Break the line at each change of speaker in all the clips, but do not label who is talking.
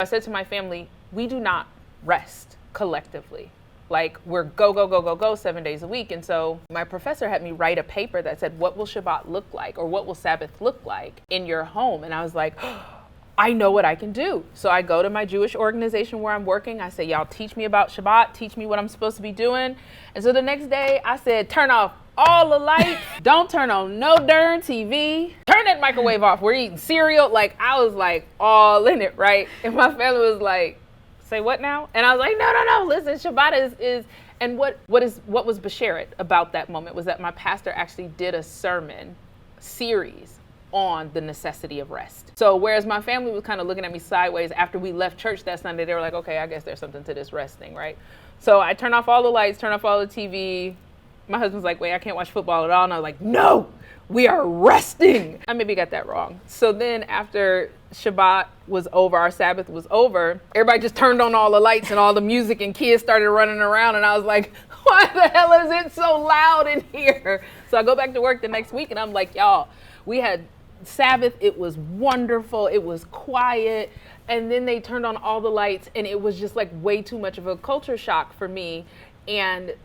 I said to my family, we do not rest collectively. Like, we're go, go, go, go, go 7 days a week. And so my professor had me write a paper that said, what will Shabbat look like, or what will Sabbath look like in your home? And I was like, I know what I can do. So I go to my Jewish organization where I'm working. I say, y'all teach me about Shabbat, teach me what I'm supposed to be doing. And so the next day I said, turn off all the lights, don't turn on no darn TV, turn that microwave off, we're eating cereal. Like, I was like all in it, right? And my family was like, say what now? And I was like, no, listen, Shabbat is and what was Basheret about that moment was that my pastor actually did a sermon series on the necessity of rest. So whereas my family was kind of looking at me sideways after we left church that Sunday, they were like, okay, I guess there's something to this rest thing, right? So I turn off all the lights, turn off all the TV. My husband's like, wait, I can't watch football at all. And I was like, no, we are resting. I maybe got that wrong. So then after Shabbat was over, our Sabbath was over, everybody just turned on all the lights and all the music and kids started running around. And I was like, why the hell is it so loud in here? So I go back to work the next week and I'm like, y'all, we had Sabbath. It was wonderful. It was quiet. And then they turned on all the lights and it was just like way too much of a culture shock for me. And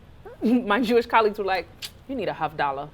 my Jewish colleagues were like, you need a Havdalah.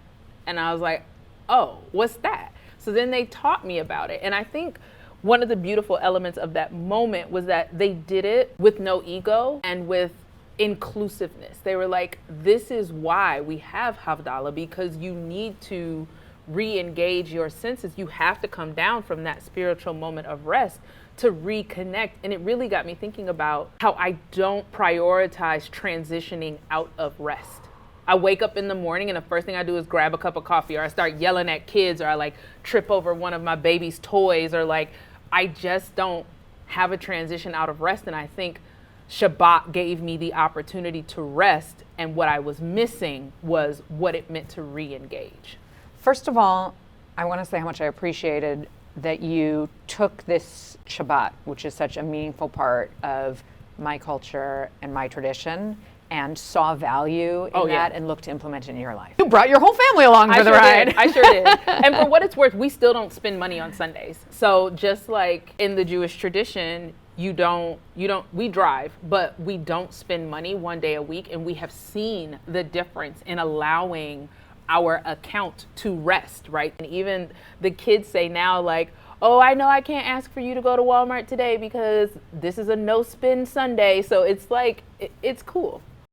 And I was like, oh, what's that? So then they taught me about it. And I think one of the beautiful elements of that moment was that they did it with no ego and with inclusiveness. They were like, this is why we have Havdalah, because you need to re-engage your senses. You have to come down from that spiritual moment of rest to reconnect. And it really got me thinking about how I don't prioritize transitioning out of rest. I wake up in the morning and the first thing I do is grab a cup of coffee, or I start yelling at kids, or I like trip over one of my baby's toys, or like I just don't have a transition out of rest. And I think Shabbat gave me the opportunity to rest, and what I was missing was what it meant to re-engage.
First of all, I want to say how much I appreciated that you took this Shabbat, which is such a meaningful part of my culture and my tradition, and saw value in that and looked to implement it in your life. You brought your whole family along for the ride.
I sure did. And for what it's worth, we still don't spend money on Sundays. So just like in the Jewish tradition, we drive, but we don't spend money one day a week. And we have seen the difference in allowing our account to rest, right? And even the kids say now, like, oh, I know I can't ask for you to go to Walmart today because this is a no spend Sunday. So it's like, it's cool.